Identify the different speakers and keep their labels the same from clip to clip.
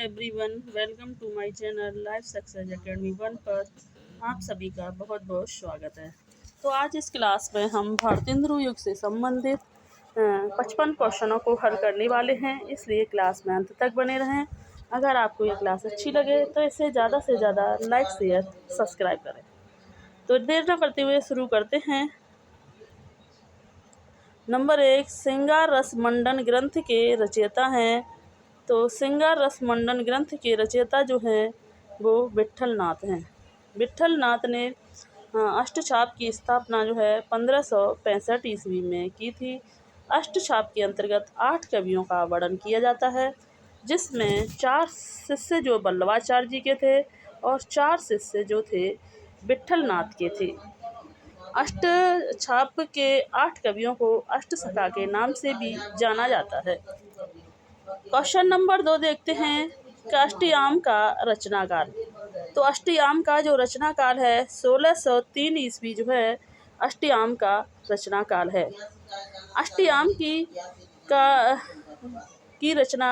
Speaker 1: Everyone, welcome to my channel life success academy 1 पर आप सभी का बहुत बहुत स्वागत है। तो आज इस क्लास में हम भारतीय हिंदू युग से संबंधित 55 क्वेश्चनों को हल करने वाले हैं, इसलिए क्लास में अंत तक बने रहें। अगर आपको यह क्लास अच्छी लगे तो इसे ज़्यादा से ज़्यादा लाइक शेयर सब्सक्राइब करें। तो देर न करते हुए शुरू करते हैं। नंबर 1, श्रृंगार रस मंडन ग्रंथ के रचयिता हैं। तो श्रृंगार रस मंडन ग्रंथ के रचयिता जो हैं वो विट्ठल नाथ हैं। विट्ठल नाथ ने अष्टछाप की स्थापना जो है 1565 ईस्वी में की थी। अष्टछाप के अंतर्गत 8 कवियों का वर्णन किया जाता है, जिसमें 4 शिष्य जो वल्लभाचार्य जी के थे और 4 शिष्य जो थे विट्ठल नाथ के थे। अष्टछाप के 8 कवियों को अष्टसखा के नाम से भी जाना जाता है। क्वेश्चन नंबर 2 देखते हैं कि अष्टयाम का रचनाकाल। तो अष्टयाम का जो रचनाकाल है 1603 ईस्वी जो है अष्टयाम का रचनाकाल है। अष्टयाम की रचना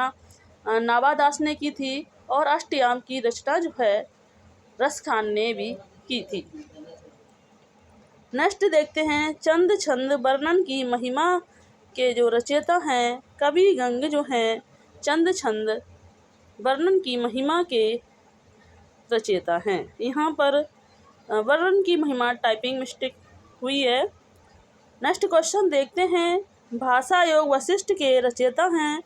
Speaker 1: नावादास ने की थी और अष्टयाम की रचना जो है रसखान ने भी की थी। नेक्स्ट देखते हैं चंद छंद वर्णन की महिमा के जो रचयिता हैं कवि गंग जो हैं चंद छंद वर्णन की महिमा के रचयिता हैं। यहाँ पर वर्णन की महिमा टाइपिंग मिस्टेक हुई है। नेक्स्ट क्वेश्चन देखते हैं भाषा योग वशिष्ठ के रचयिता हैं।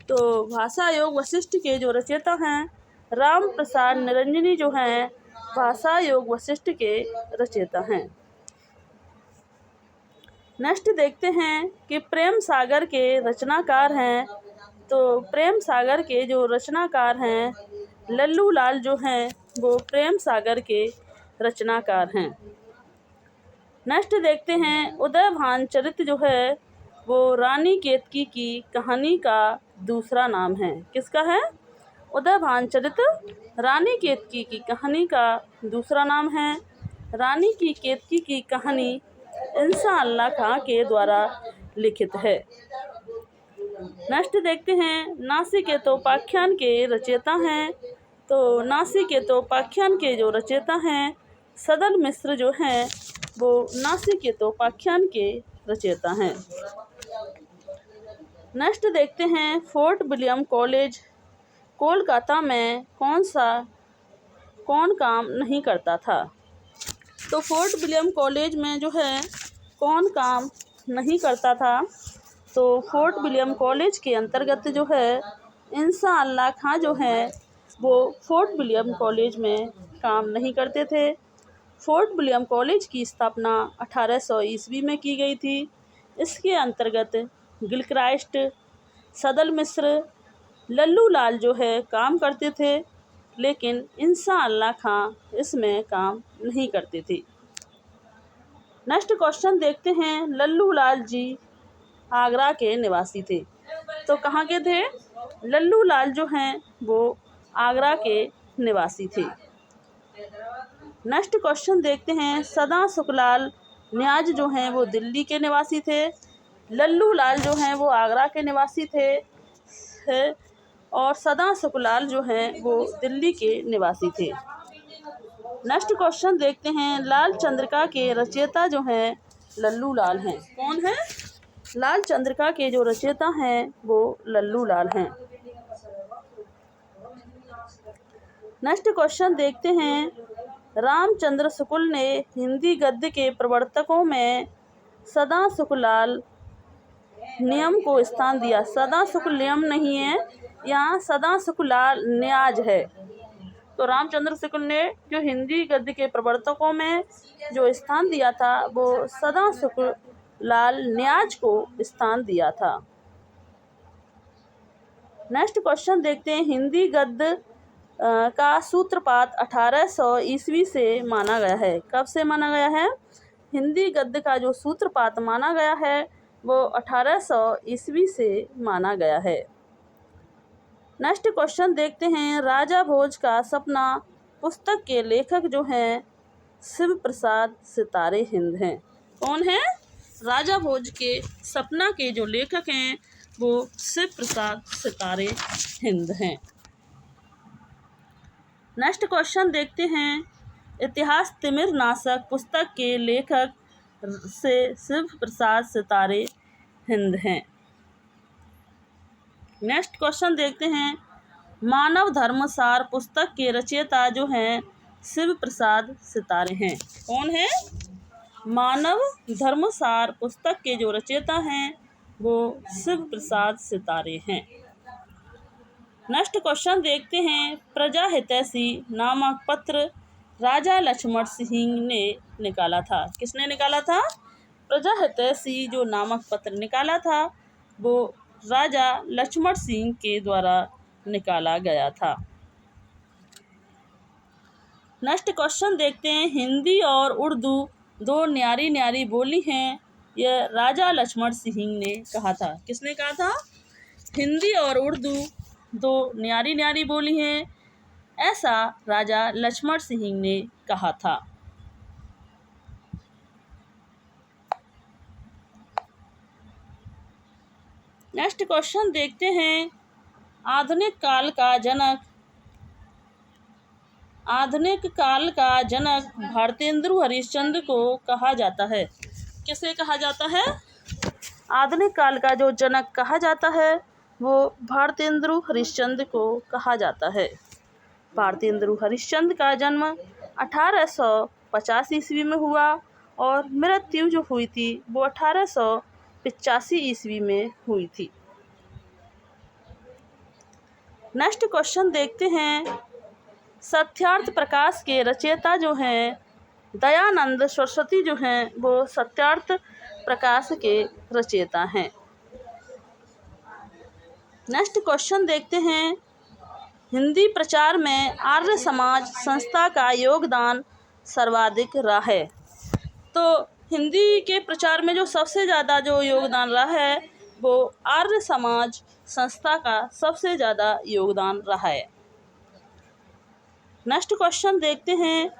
Speaker 1: तो भाषा योग वशिष्ठ के जो रचयिता हैं राम प्रसाद निरंजनी जो हैं भाषा योग वशिष्ठ के रचयिता हैं। नेक्स्ट देखते हैं कि प्रेम सागर के रचनाकार हैं। तो प्रेम सागर के जो रचनाकार हैं लल्लू लाल जो हैं वो प्रेम सागर के रचनाकार हैं। नेक्स्ट देखते हैं उदयभान चरित जो है वो रानी केतकी की कहानी का दूसरा नाम है। किसका है? उदयभान चरित रानी केतकी की कहानी का दूसरा नाम है। रानी की केतकी की कहानी इंसान खां के द्वारा लिखित है। नेक्स्ट देखते हैं नासिकेतोपाख्यान के रचयिता हैं। तो नासिकेतोपाख्यान के जो रचयिता हैं सदल मिश्र जो हैं वो नासिकेतोपाख्यान के रचयिता हैं। नेक्स्ट देखते हैं फोर्ट विलियम कॉलेज कोलकाता में कौन काम नहीं करता था। तो फोर्ट विलियम कॉलेज में जो है कौन काम नहीं करता था। तो फोर्ट विलियम कॉलेज के अंतर्गत जो है इंसान खां जो हैं वो फोर्ट विलियम कॉलेज में काम नहीं करते थे। फोर्ट विलियम कॉलेज की स्थापना 1800 ईस्वी में की गई थी। इसके अंतर्गत गिलक्राइस्ट, सदल मिश्र, लल्लू लाल जो है काम करते थे, लेकिन इंसान खां इसमें काम नहीं करते थे। नेक्स्ट क्वेश्चन देखते हैं लल्लू लाल जी आगरा के निवासी थे। तो कहाँ के थे? लल्लू लाल जो हैं वो आगरा के निवासी थे। नेक्स्ट क्वेश्चन देखते हैं सदा सुखलाल न्याज जो हैं वो दिल्ली के निवासी थे। लल्लू लाल जो हैं वो आगरा के निवासी थे और सदा सुखलाल जो हैं वो दिल्ली के निवासी थे। नेक्स्ट क्वेश्चन देखते हैं लाल चंद्रिका के रचयिता जो हैं लल्लू लाल हैं। कौन है? लाल चंद्रिका के जो रचयिता हैं वो लल्लू लाल हैं। नेक्स्ट क्वेश्चन देखते हैं रामचंद्र शुक्ल ने हिंदी गद्य के प्रवर्तकों में सदा सुखलाल नियम को स्थान दिया। सदा शुक्ल नियम नहीं है, यहाँ सदा सुखलाल न्याज है। तो रामचंद्र शुक्ल ने जो हिंदी गद्य के प्रवर्तकों में जो स्थान दिया था वो सदा सुखलाल न्याज को स्थान दिया था। नेक्स्ट क्वेश्चन देखते हैं हिंदी गद्य का सूत्रपात 1800 ईस्वी से माना गया है। कब से माना गया है? हिंदी गद्य का जो सूत्रपात माना गया है वो 1800 ईस्वी से माना गया है। नेक्स्ट क्वेश्चन देखते हैं राजा भोज का सपना पुस्तक के लेखक जो हैं शिव प्रसाद सितारे हिंद हैं। कौन है? राजा भोज के सपना के जो लेखक हैं वो शिव प्रसाद सितारे हिंद हैं। नेक्स्ट क्वेश्चन देखते हैं। इतिहास तिमिर नाशक पुस्तक के लेखक से शिव प्रसाद सितारे हिंद हैं। नेक्स्ट क्वेश्चन देखते हैं। मानव धर्मसार पुस्तक के रचयिता जो हैं शिव प्रसाद सितारे हैं। कौन है? मानव धर्मसार पुस्तक के जो रचयिता हैं वो शिव प्रसाद सितारे हैं। नेक्स्ट क्वेश्चन देखते हैं। प्रजा हितैषी नामक पत्र राजा लक्ष्मण सिंह ने निकाला था। किसने निकाला था? प्रजा हितैषी जो नामक पत्र निकाला था वो राजा लक्ष्मण सिंह के द्वारा निकाला गया था। नेक्स्ट क्वेश्चन देखते हैं। हिंदी और उर्दू दो न्यारी न्यारी बोली हैं, यह राजा लक्ष्मण सिंह ने कहा था। किसने कहा था? हिंदी और उर्दू दो न्यारी न्यारी बोली हैं, ऐसा राजा लक्ष्मण सिंह ने कहा था। नेक्स्ट क्वेश्चन देखते हैं। आधुनिक काल का जनक भारतेंदु हरिश्चंद्र को कहा जाता है। किसे कहा जाता है? आधुनिक काल का जो जनक कहा जाता है वो भारतेंदु हरिश्चंद्र को कहा जाता है। भारतेंदु हरिश्चंद्र का जन्म 1850 ईस्वी में हुआ और मृत्यु जो हुई थी वो 1885 ईस्वी में हुई थी। नेक्स्ट क्वेश्चन देखते हैं। सत्यार्थ प्रकाश के रचयिता जो हैं दयानंद सरस्वती जो हैं वो सत्यार्थ प्रकाश के रचयिता हैं। नेक्स्ट क्वेश्चन देखते हैं। हिंदी प्रचार में आर्य समाज संस्था का योगदान सर्वाधिक रहा है। तो हिंदी के प्रचार में जो सबसे ज़्यादा जो योगदान रहा है वो आर्य समाज संस्था का सबसे ज़्यादा योगदान रहा है। नेक्स्ट क्वेश्चन देखते हैं।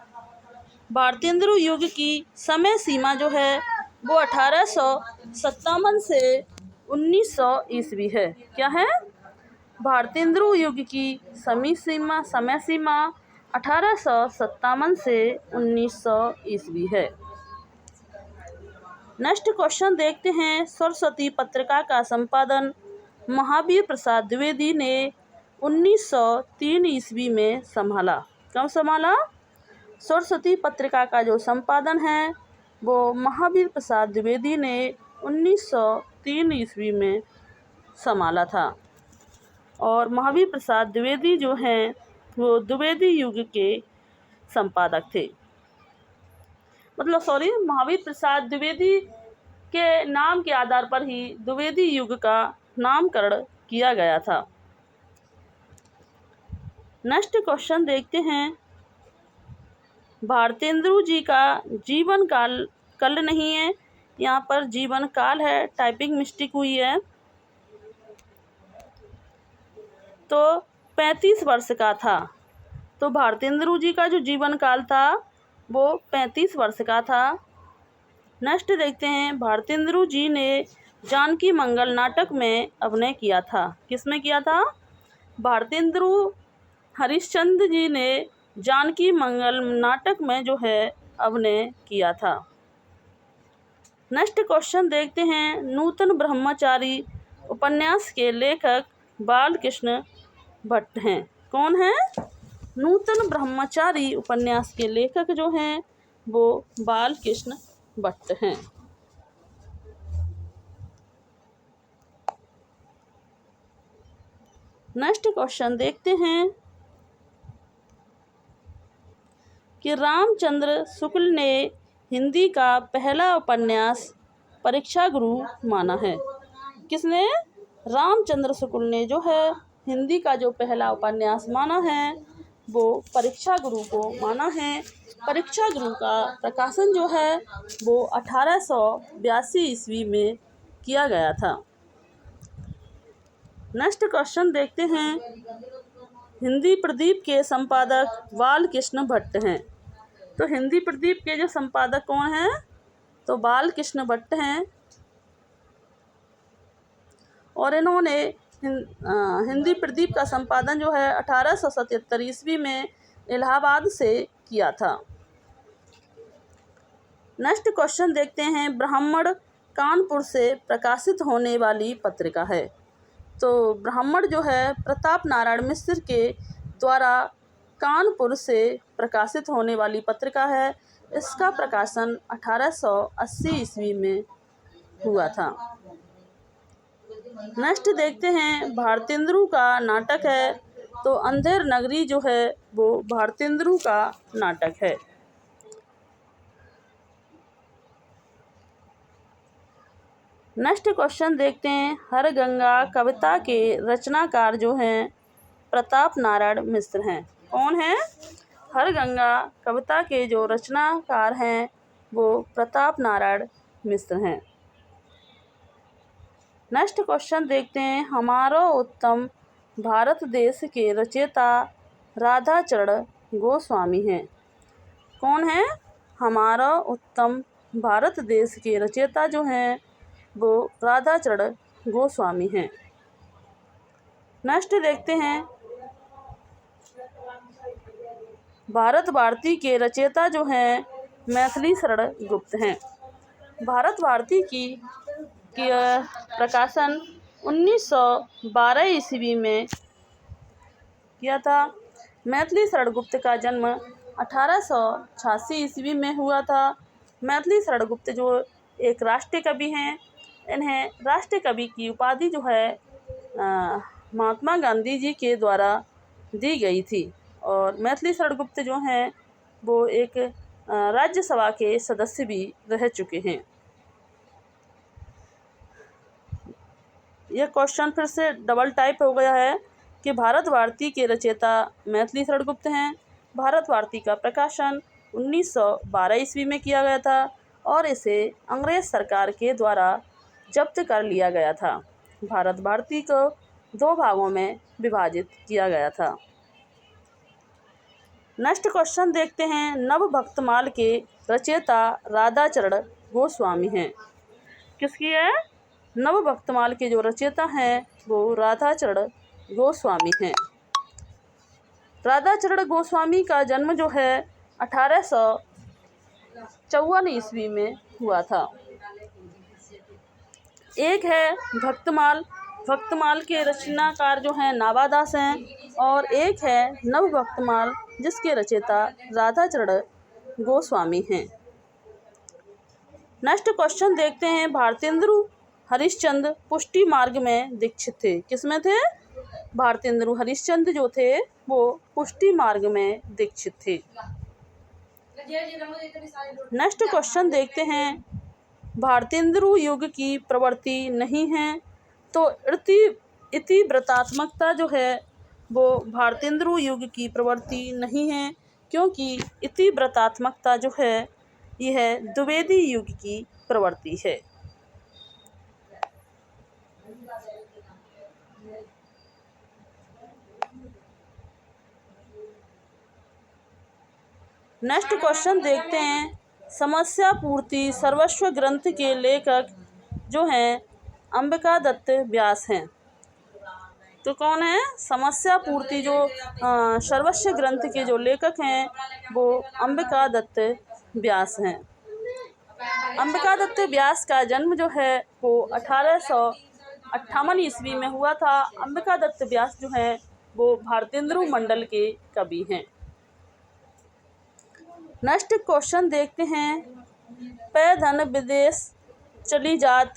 Speaker 1: भारतेंदु युग की समय सीमा जो है वो 1857 से 1900 ईस्वी है। क्या है? भारतेंदु युग की समय सीमा 1857 से 1900 ईस्वी है। नेक्स्ट क्वेश्चन देखते हैं। सरस्वती पत्रिका का संपादन महावीर प्रसाद द्विवेदी ने 1903 ईस्वी में संभाला। कब संभाला? सरस्वती पत्रिका का जो संपादन है वो महावीर प्रसाद द्विवेदी ने 1903 ईस्वी में संभाला था। और महावीर प्रसाद द्विवेदी जो हैं वो द्विवेदी युग के संपादक थे। महावीर प्रसाद द्विवेदी के नाम के आधार पर ही द्विवेदी युग का नामकरण किया गया था। नेक्स्ट क्वेश्चन देखते हैं। भारतेंदु जी का जीवन काल नहीं है, यहाँ पर जीवन काल है, टाइपिंग मिस्टेक हुई है। तो 35 वर्ष का था। तो भारतेंदु जी का जो जीवन काल था वो 35 वर्ष का था। नेक्स्ट देखते हैं। भारतेंदु जी ने जानकी मंगल नाटक में अभिनय किया था। किसमें किया था? भारतेंदु हरिश्चंद्र जी ने जानकी मंगल नाटक में जो है अभिनय किया था। नेक्स्ट क्वेश्चन देखते हैं। नूतन ब्रह्मचारी उपन्यास के लेखक बालकृष्ण भट्ट हैं। कौन है? नूतन ब्रह्मचारी उपन्यास के लेखक जो हैं वो बालकृष्ण भट्ट हैं। नेक्स्ट क्वेश्चन देखते हैं कि रामचंद्र शुक्ल ने हिंदी का पहला उपन्यास परीक्षा गुरु माना है। किसने? रामचंद्र शुक्ल ने जो है हिंदी का जो पहला उपन्यास माना है वो परीक्षा गुरु को माना है। परीक्षा गुरु का प्रकाशन जो है वो 1882 ईस्वी में किया गया था। नेक्स्ट क्वेश्चन देखते हैं। हिंदी प्रदीप के संपादक बालकृष्ण भट्ट हैं। तो हिंदी प्रदीप के जो संपादक कौन हैं? तो बालकृष्ण भट्ट हैं। और इन्होंने हिंदी प्रदीप का संपादन जो है 1877 ईस्वी में इलाहाबाद से किया था। नेक्स्ट क्वेश्चन देखते हैं, ब्राह्मण कानपुर से प्रकाशित होने वाली पत्रिका है। तो ब्राह्मण जो है प्रताप नारायण मिश्र के द्वारा कानपुर से प्रकाशित होने वाली पत्रिका है। इसका प्रकाशन 1880 ईस्वी में हुआ था। नेक्स्ट देखते हैं, भारतेंदु का नाटक है। तो अंधेर नगरी जो है वो भारतेंदु का नाटक है। नेक्स्ट क्वेश्चन देखते हैं, हरगंगा कविता के रचनाकार जो हैं प्रताप नारायण मिश्र हैं। कौन है? हरगंगा कविता के जो रचनाकार हैं वो प्रताप नारायण मिश्र हैं। नेक्स्ट क्वेश्चन देखते हैं, हमारा उत्तम भारत देश के रचयिता राधाचरण गोस्वामी हैं। कौन है? हमारा उत्तम भारत देश के रचयिता जो हैं वो राधाचरण गोस्वामी हैं। नेक्स्ट देखते हैं, भारत भारती के रचयिता जो हैं मैथिली शरण गुप्त हैं। भारत भारती की प्रकाशन 1912 ईस्वी में किया था। मैथिली शरण गुप्त का जन्म 1886 ईस्वी में हुआ था। मैथिली शरण गुप्त जो एक राष्ट्रीय कवि हैं, इन्हें राष्ट्रीय कवि की उपाधि जो है महात्मा गांधी जी के द्वारा दी गई थी। और मैथिली शरण गुप्त जो हैं वो एक राज्यसभा के सदस्य भी रह चुके हैं। यह क्वेश्चन फिर से डबल टाइप हो गया है कि भारत भारती के रचयिता मैथिली शरण गुप्त हैं। भारत भारती का प्रकाशन 1912 ईस्वी में किया गया था और इसे अंग्रेज सरकार के द्वारा जब्त कर लिया गया था। भारत भारती को 2 भागों में विभाजित किया गया था। नेक्स्ट क्वेश्चन देखते हैं, नवभक्तमाल के रचयिता राधाचरण गोस्वामी हैं। किसकी है? नवभक्तमाल के जो रचयिता हैं वो राधाचरण गोस्वामी हैं। राधाचरण गोस्वामी का जन्म जो है 1854 ईस्वी में हुआ था। एक है भक्तमाल, भक्तमाल के रचनाकार जो हैं नावादास हैं, और एक है नवभक्तमाल जिसके रचयिता राधाचरण गोस्वामी हैं। नेक्स्ट क्वेश्चन देखते हैं, भारतेंदु हरिश्चंद्र पुष्टि मार्ग में दीक्षित थे। किसमें थे? भारतेंदु हरिश्चंद्र जो थे वो पुष्टि मार्ग में दीक्षित थे। नेक्स्ट क्वेश्चन देखते हैं, भारतेंदु युग की प्रवृत्ति नहीं है। तो इतिवृत्तात्मकता जो है वो भारतेंदु युग की प्रवृत्ति नहीं है, क्योंकि इतिवृत्तात्मकता जो है यह द्विवेदी युग की प्रवृत्ति है। नेक्स्ट क्वेश्चन देखते हैं, समस्या पूर्ति सर्वस्व ग्रंथ के लेखक जो हैं अंबिका दत्त व्यास हैं। तो कौन है? समस्या पूर्ति जो सर्वस्व ग्रंथ के जो लेखक हैं वो अंबिका दत्त व्यास हैं। अंबिका दत्त व्यास का जन्म जो है वो 1858 ईस्वी में हुआ था। अंबिका दत्त व्यास जो हैं वो भारतेंदु मंडल के कवि हैं। नेक्स्ट क्वेश्चन देखते हैं, पै धन विदेश चली जात।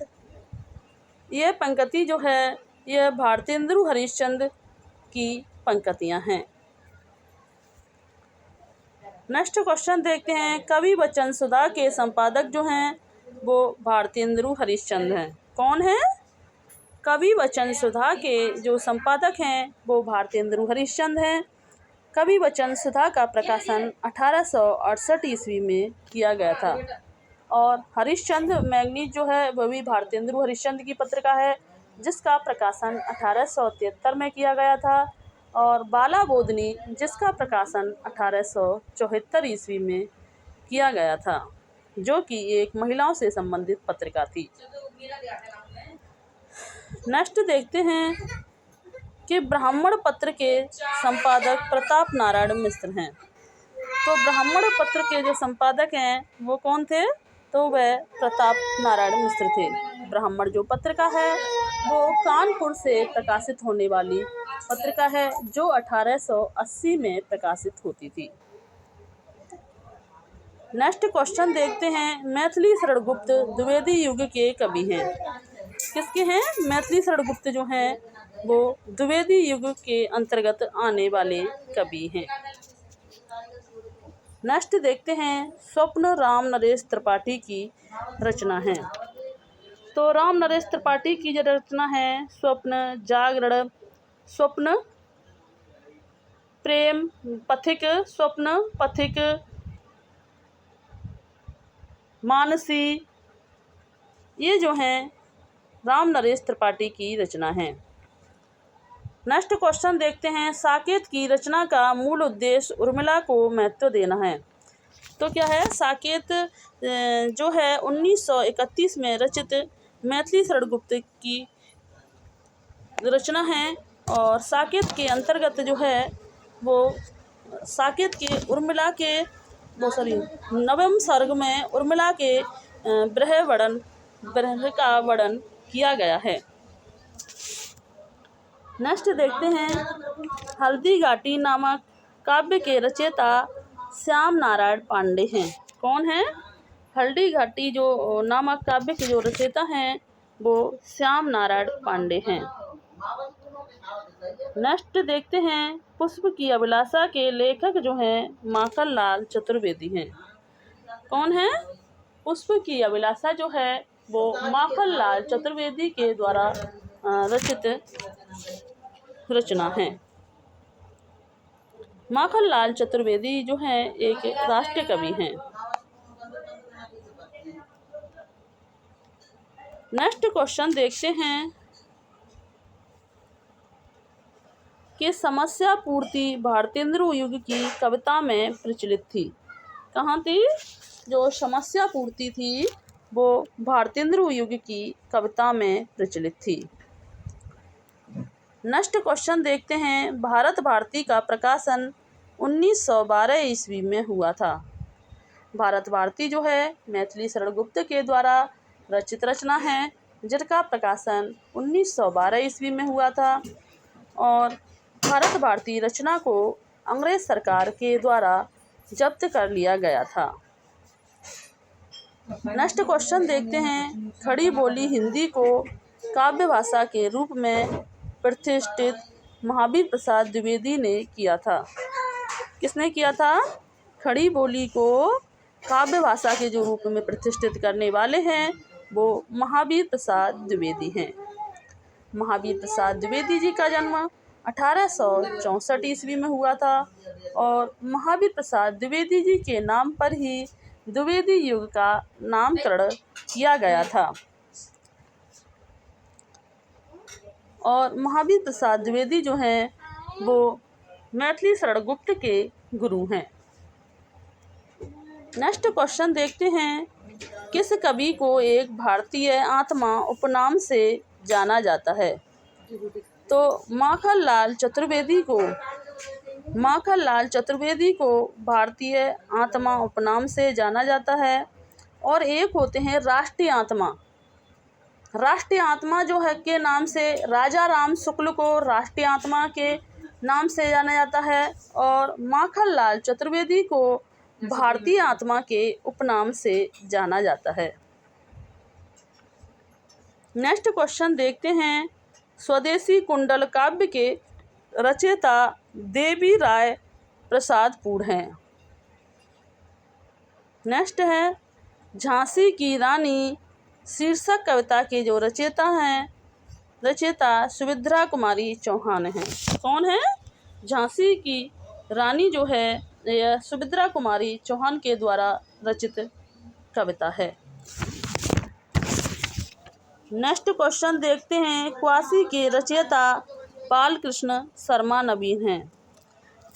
Speaker 1: ये पंक्ति जो है यह भारतेंदु हरिश्चंद्र की पंक्तियां हैं। नेक्स्ट क्वेश्चन देखते हैं, कवि वचन सुधा के संपादक जो हैं वो भारतेंदु हरिश्चंद्र हैं। कौन है? कवि वचन सुधा के जो संपादक हैं वो भारतेंदु हरिश्चंद्र हैं। कवि वचन सुधा का प्रकाशन 1868 ईस्वी में किया गया था। और हरिश्चंद्र मैगनीज जो है वह भी भारतेंदु हरिश्चंद्र की पत्रिका है, जिसका प्रकाशन 1873 में किया गया था। और बाला बोधनी जिसका प्रकाशन 1874 ईस्वी में किया गया था, जो कि एक महिलाओं से संबंधित पत्रिका थी। नेक्स्ट देखते हैं, कि ब्राह्मण पत्र के संपादक प्रताप नारायण मिश्र हैं। तो ब्राह्मण पत्र के जो संपादक हैं वो कौन थे? तो वह प्रताप नारायण मिश्र थे। ब्राह्मण जो पत्रिका है वो कानपुर से प्रकाशित होने वाली पत्रिका है जो 1880 में प्रकाशित होती थी। नेक्स्ट क्वेश्चन देखते हैं, मैथिली शरण गुप्त द्विवेदी युग के कवि हैं। किसके हैं? मैथिली शरण गुप्त जो हैं वो द्विवेदी युग के अंतर्गत आने वाले कवि हैं। नेक्स्ट देखते हैं, स्वप्न राम नरेश त्रिपाठी की रचना है। तो राम नरेश त्रिपाठी की जो रचना है स्वप्न, जागरण, स्वप्न, प्रेम पथिक, स्वप्न पथिक, मानसी, ये जो हैं राम नरेश त्रिपाठी की रचना है। नेक्स्ट क्वेश्चन देखते हैं, साकेत की रचना का मूल उद्देश्य उर्मिला को महत्व देना है। तो क्या है? साकेत जो है 1931 में रचित मैथिली शरण गुप्त की रचना है और साकेत के अंतर्गत जो है वो साकेत के उर्मिला के नवम सर्ग में उर्मिला के ब्रह का वर्णन किया गया है। नेक्स्ट देखते हैं, हल्दी घाटी नामक काव्य के रचयिता श्याम नारायण पांडे हैं। कौन है? हल्दी घाटी जो नामक काव्य के जो रचयिता हैं वो श्याम नारायण पांडे हैं। नेक्स्ट देखते हैं, पुष्प की अभिलाषा के लेखक जो हैं माखनलाल चतुर्वेदी हैं। कौन है? पुष्प की अभिलाषा जो है वो माखनलाल चतुर्वेदी के द्वारा रचित रचना है। माखनलाल चतुर्वेदी जो है एक राष्ट्रीय कवि हैं। नेक्स्ट क्वेश्चन देखते हैं कि समस्या पूर्ति भारतेंदु युग की कविता में प्रचलित थी। कहाँ थी? जो समस्या पूर्ति थी वो भारतेंदु युग की कविता में प्रचलित थी। नेक्स्ट क्वेश्चन देखते हैं, भारत भारती का प्रकाशन 1912 ईस्वी में हुआ था। भारत भारती जो है मैथिली शरण गुप्त के द्वारा रचित रचना है जिसका प्रकाशन 1912 ईस्वी में हुआ था और भारत भारती रचना को अंग्रेज सरकार के द्वारा जब्त कर लिया गया था। नेक्स्ट क्वेश्चन देखते हैं, खड़ी बोली हिंदी को काव्य भाषा के रूप में प्रतिष्ठित महावीर प्रसाद द्विवेदी ने किया था। किसने किया था? खड़ी बोली को काव्य भाषा के जो रूप में प्रतिष्ठित करने वाले हैं वो महावीर प्रसाद द्विवेदी हैं। महावीर प्रसाद द्विवेदी जी का जन्म 1864 ईस्वी में हुआ था और महावीर प्रसाद द्विवेदी जी के नाम पर ही द्विवेदी युग का नामकरण किया गया था और महावीर प्रसाद द्विवेदी जो हैं वो मैथिली शरण गुप्त के गुरु हैं। नेक्स्ट क्वेश्चन देखते हैं, किस कवि को एक भारतीय आत्मा उपनाम से जाना जाता है? तो माखनलाल चतुर्वेदी को भारतीय आत्मा उपनाम से जाना जाता है और एक होते हैं राष्ट्रीय आत्मा। राष्ट्रीय आत्मा जो है के नाम से राजा राम शुक्ल को राष्ट्रीय आत्मा के नाम से जाना जाता है और माखनलाल चतुर्वेदी को भारतीय आत्मा के उपनाम से जाना जाता है। नेक्स्ट क्वेश्चन देखते हैं, स्वदेशी कुंडल काव्य के रचयिता देवी राय प्रसाद पूर हैं। नेक्स्ट है, झांसी की रानी शीर्षक कविता के जो रचयिता सुभद्रा कुमारी चौहान हैं। कौन है? झांसी की रानी जो है यह सुभद्रा कुमारी चौहान के द्वारा रचित कविता है। नेक्स्ट क्वेश्चन देखते हैं, क्वासी के रचयिता बालकृष्ण शर्मा नवीन हैं।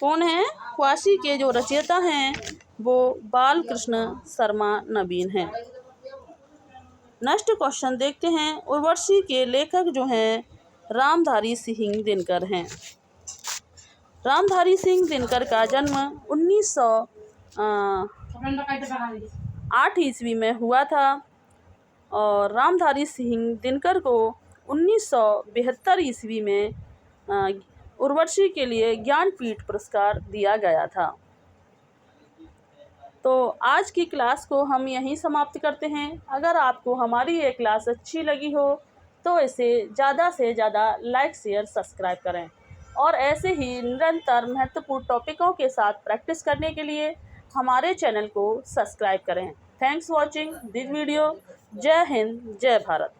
Speaker 1: कौन है? क्वासी के जो रचयिता हैं वो बालकृष्ण शर्मा नवीन हैं। नेक्स्ट क्वेश्चन देखते हैं, उर्वशी के लेखक जो हैं रामधारी सिंह दिनकर हैं। रामधारी सिंह दिनकर का जन्म 1908 ईस्वी में हुआ था और रामधारी सिंह दिनकर को 1972 ईस्वी में उर्वशी के लिए ज्ञानपीठ पुरस्कार दिया गया था। तो आज की क्लास को हम यहीं समाप्त करते हैं। अगर आपको हमारी ये क्लास अच्छी लगी हो तो इसे ज़्यादा से ज़्यादा लाइक, शेयर, सब्सक्राइब करें और ऐसे ही निरंतर महत्वपूर्ण टॉपिकों के साथ प्रैक्टिस करने के लिए हमारे चैनल को सब्सक्राइब करें। Thanks watching this video. जय हिंद, जय भारत।